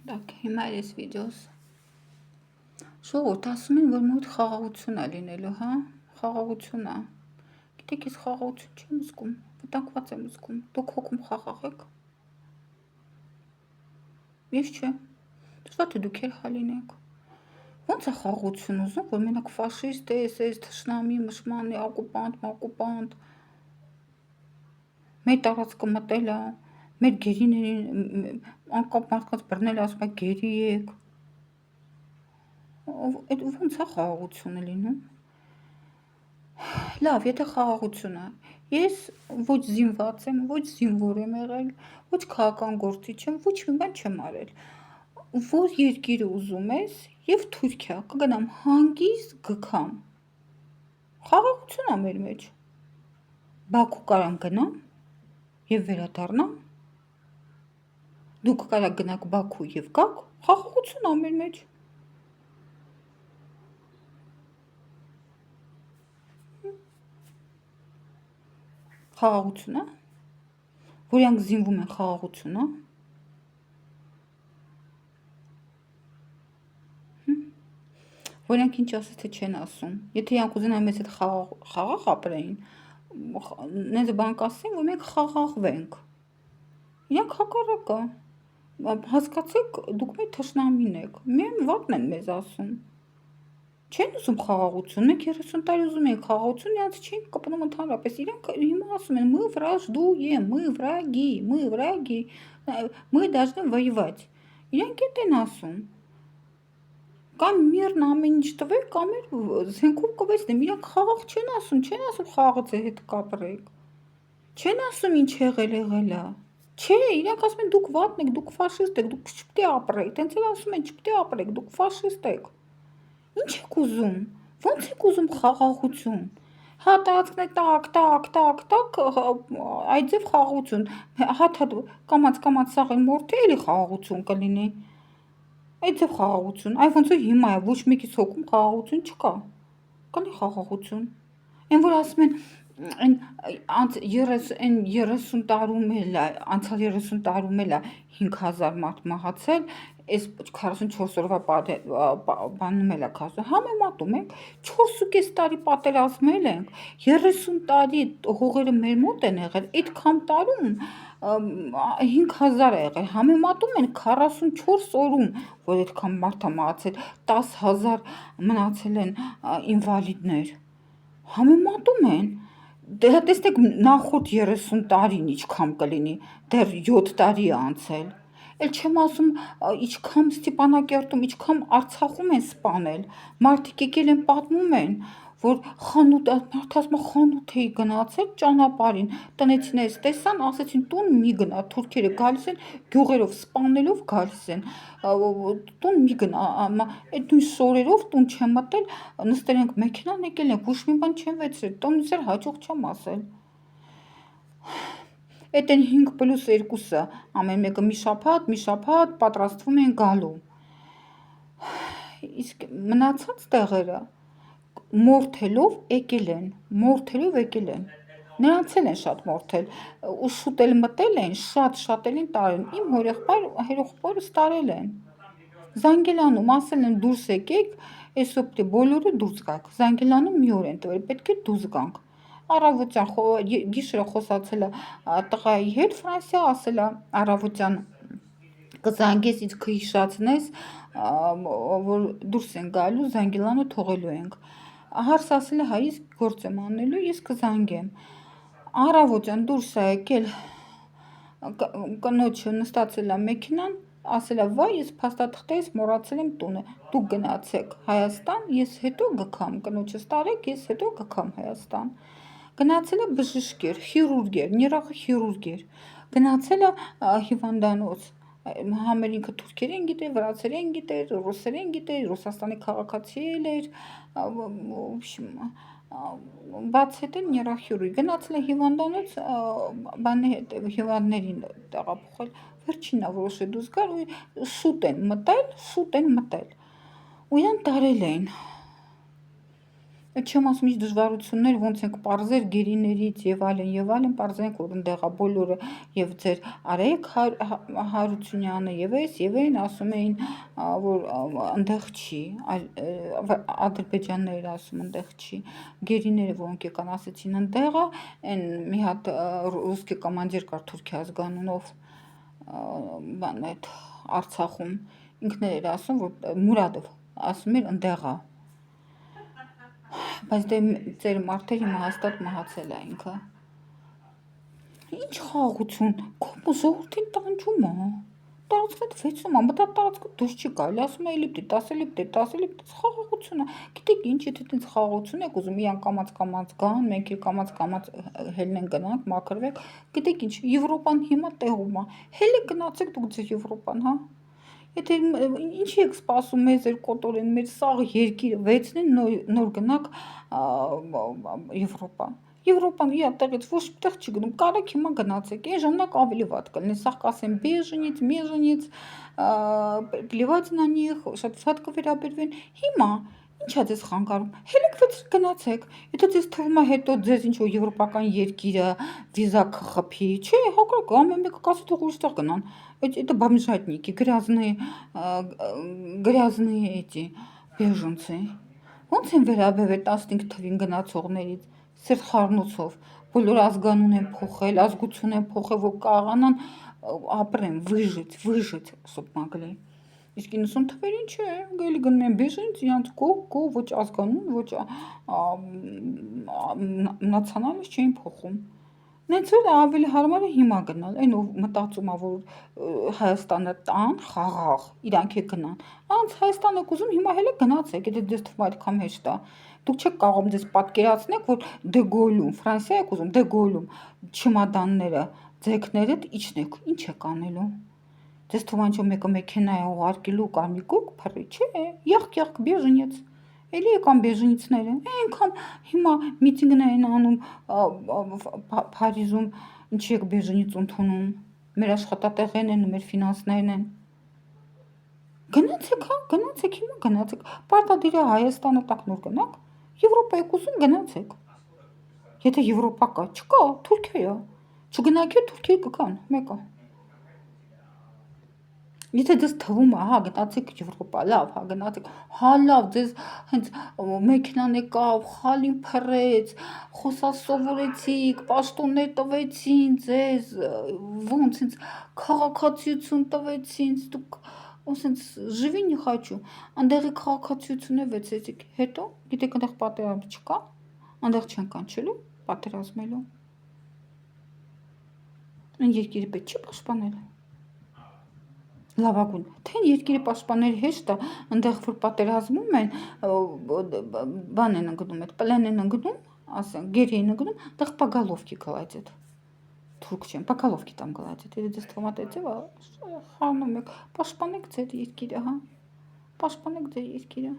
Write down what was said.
Так, հիմա այս վիդեոս ժողովուրդ ասում են, որ մոտ խաղաղություն է լինելու, հա, խաղաղություն է։ Գիտեք, ես խաղաղություն չեմ զգում, վտանգված եմ զգում, դուք հոգում խաղաղ եք։ Ես չէ, դժվար թե դուք էլ հա լինեք։ Ոնց է խաղաղություն ուզում, որ մենակ ֆաշիստ ես, թշնամի, մշմանի, ակուպանտ, մեր տարածքը մտել է, մեր գերիներին անկապ մարդկանց բռնել ասում է գերի եք։ Այդ ոնց է խաղաղությունը լինում։ Լավ, եթե խաղաղություն է, ես ոչ զինված եմ, ոչ զինվոր եմ եղել, ոչ քաղաքական գործիչ եմ, ոչ մի բան չեմ արել։ Որ երկիրը ուզում ես եւ Թուրքիա կգնամ հանգիստ գքամ։ Խաղաղություն է մեր մեջ։ Բաքու կարամ գնամ եւ վերադառնամ։ Դուք կարա գնաք Բաքու եւ գաք, խաղաղություն է մեր մեջ։ Խաղաղություն է։ Որոնք զինվում են խաղաղություն է։ Որոնք ինչ ասես թե չեն ասում։ Եթե իրանք ուզենան մեզ հետ խաղաղ ապրեին, նենց բան կասեն, որ մենք խաղաղվենք։ Իրանք հակառակը։ Հասկացեք, դուք մեր թշնամին եք։ Միայն վատն են մեզ ասում։ Չեն ուզում խաղաղություն, մենք 30 տարի ուզում ենք խաղաղություն, իրանց չեն կպնում ընդհանրապես։ Իրանք հիմա ասում են мы враждуем, мы враги, мы должны воевать։ Իրանք էդ են ասում։ Կամ միրն ամեն ինչ տվեք, կամ զենքով կվեցնեմ, իրանք խաղաղ չեն ասում խաղաղը ձեր հետ կապրեք։ Չեն ասում ինչ եղել է։ Չէ, իրանք ասում են դուք վատն եք, դուք ֆաշիստ եք, դուք չպետք է ապրեք, տենց էլ ասում են չպետք է ապրեք, դուք ֆաշիստ եք։ Ինչ եք ուզում։ Ոնց եք ուզում խաղաղություն։ Հա տարածքներ տակ, այդ ձև խաղաղություն։ Հա կամած սաղել մորթի էլի խաղաղություն կլինի։ Այդ ձև խաղաղություն, այ ոնց որ հիմա է, ոչ մեկից հոգում խաղաղություն չկա։ Կանի խաղաղություն։ Այն որ ասում են անցյալ 30 տարում էլ է 5000 մարդ մահացել, այս 44 օրվա բանում էլ է կասում, համեմատում ենք, 4.5 տարի պատերազմել ենք, 30 տարի հողերը մեր մոտ են եղել, այդքան տարում 5000 է եղել, համեմատում են 44 օրում, որ այդքան մարդ է մահացել, 10,000 մնացել են ինվալիդներ, համեմատում են, դե տեսնեք նախորդ 30 տարին ինչքան կլինի, դեռ 7 տարի է անցել, էլ չեմ ասում ինչքան Ստեփանակերտում, ինչքան Արցախում են սպանել, մարդիկ եկել են պատմում են, որ խանութ էի գնացել ճանապարհին, տնեցիներս տեսան, ասեցին տուն մի գնա, թուրքերը գալիս են գյուղերով սպանելով գալիս են, տուն մի գնա, այդ նույն շորերով տուն չեմ մտել, նստել ենք մեքենան եկել ենք, ոչ մի բան չեմ վերցրել, տոնից էլ հաջող չեմ ասել։ Այդ են 5+2-ը, ամեն մեկը մի շաբաթ պատրաստվում են գալու։ Իսկ մնացած տեղերը մորթելով եկել են։ Նրանց էլ են շատ մորթել, ու շուտ էլ մտել են, շատ էլ են տարել։ Իմ հորեղբորս տարել են։ Զանգելանում ասել են դուրս եկեք, այսօր պետք է բոլորը դուրս գաք։ Զանգելանում մի օր են տվել, պետք է դուրս գանք։ Առավոտյան գիշերը խոսացել է տղայի հետ Ֆրանսիա, ասել է առավոտյան կզանգես ինձ կհիշացնես, որ դուրս են գալու, Զանգելանը թողելու ենք։ Հարս ասել է հա ես գործ եմ անելու, ես կզանգեմ։ Առավոտյան դուրս է եկել, կնոջը նստացել է մեքենան, ասել է վայ ես փաստաթղթերս մոռացել եմ տունը, դուք գնացեք Հայաստան, ես հետո գքամ, կնոջս տարեք, ես հետո գքամ Հայաստան։ Գնացել է բժշկեր, խիրուրգ էր, նյարախիրուրգ էր, գնացել է հիվանդանոց, համերինքը թուրքերեն գիտեր, վրացերեն գիտեր, ռուսերեն գիտեր, Ռուսաստանի քաղաքացի էր, բացել են նյարախիրուրգ, գնացել է հիվանդանոց, հիվանդներին տեղափոխել, վերջինն է որոշել դուրս գալ, ու շուտ են մտել, ու իրան տարել էին։ Չեմ ասում ինչ դժվարություններ ոնց ենք պարզեր գերիներից եւ այլն պարզենք որ ընդեղ է բոլորը եւ ձեր Արեգ Հարությունյանը եւ այն ասում էին որ ընդեղ չի ադրբեջանները ասում ընդեղ չի գերիները որոնք եկան ասեցին ընդեղ է այն մի հատ ռուսկի կոմանդիր կար Թուրքիա ազգանունով բան այդ Արցախում ինքն էր ասում որ Մուրադով ասում էր ընդեղ է բայց դե ծեր մարդեր հիմա հաստատ մահացել է ինքը ինչ խաղաղություն քո ժողովրդին տանջում է տարածքդ վեցում է մտա տարածքը դուրս չի գալի ասում է էլի պիտի 10 խաղաղություն է գիտեք ինչ եթե այդպես խաղաղություն եք ուզում մի անգամած գան մենք էլ կամած հելնեն գնանք մաքրվեք գիտեք ինչ Եվրոպան հիմա տեղում է հելի գնացեք դուք ձեր Եվրոպան հա Եթե ինչի եք սպասում մեզ կոտորեն մեր սաղ երկիրը վեցնեն նոր գնանք Եվրոպան իա տեղից ոչ տեղ չի գնում կարեք հիմա գնացեք այն ժամանակ ավելի վատ կլինի սաղ կասեն բեժնից плевать на них շատ կվերաբերվեն հիմա Ինչա ձեզ խանգարում հելիք գնացեք եթե ձեզ թվում է հետո ձեզ ինչ որ եվրոպական երկիրը վիզա կխփի չէ հակառակ ամեն մեկը կասի թող ուրիշտեղ գնան это бомжатники грязные эти беженцы ոնց են վերաբերվել 15 թվին գնացողներից սեր խառնոցով բոլոր ազգանուն են փոխել ազգություն են փոխել որ կարողանան ապրեն выжить чтоб могли Իսկ 90 թվերին չէ, գելի գնում են բեժինից, իրանց կող, ոչ ազգանուն, ոչ նացիոնալից չէին փոխում։ Նենց որ ավելի հարմար է հիմա գնալ, այն ով մտածում է, որ Հայաստանը տան, խաղաղ, իրանք է գնան։ Անց Հայաստանը կուզում հիմա հենց գնացեք, եթե դες թվում այդքան հեշտ է։ Դուք չեք կարող դες պատկերացնեք, որ Դեգոլում, Ֆրանսիա եք ուզում, Դեգոլում չմադանները, ձեքներդ իջնեք, ինչ եք անելու։ Ձեզ թվում է մեկը մեքենա է ուղարկելու կամ մի գուկ փռի, չէ, եղք բեժինից։ Էլի եկան բեժինիցները։ Այնքան հիմա միտինգներ են անում Փարիզում, ինչի եք բեժինից ընդունում։ Մեր աշխատատեղերն են, մեր ֆինանսներն են։ Գնացեք, հա, գնացեք, հիմա գնացեք։ Պարտադիր է Հայաստանը տակ նոր գնաք։ Եվրոպա եք ուզում գնացեք։ Եթե Եվրոպա կա, չկա, Թուրքիա է։ Չգնաքի Թուրքիա կգան, մեկը։ Եթե դες թվում է, հա, գնացեք Եվրոպա, լավ, հա, գնացեք, հա, լավ, ձեզ հենց մեքենան եկավ, խալին փռեց, խոսալ սովորեցիք, պաշտոններ տվեցին ձեզ, ոնց հենց քաղաքացիություն տվեցին, դուք ոնց живи не хочу, անդեղի քաղաքացիությունը վեցեցիք, հետո գիտեք այնտեղ պատերազմ չկա, այնտեղ չեն կանչելու պատերազմելու։ Այն երկիրը պետք չի պաշտպանել։ Լավագույն, թե երկիրը պաշտպանել հեշտ է, այնտեղ որ պատերազմում են, բան են ընկնում, այդ պլեն են ընկնում, ասենք, գերի են ընկնում, այնտեղ պագալովկի գլայցետ։ Թուրք չեն, պագալովկի там գլայցետ։ Եթե դες թվում է դա խառնում եք, պաշտպանեք ձեր երկիրը, հա։ Պաշտպանեք ձեր երկիրը։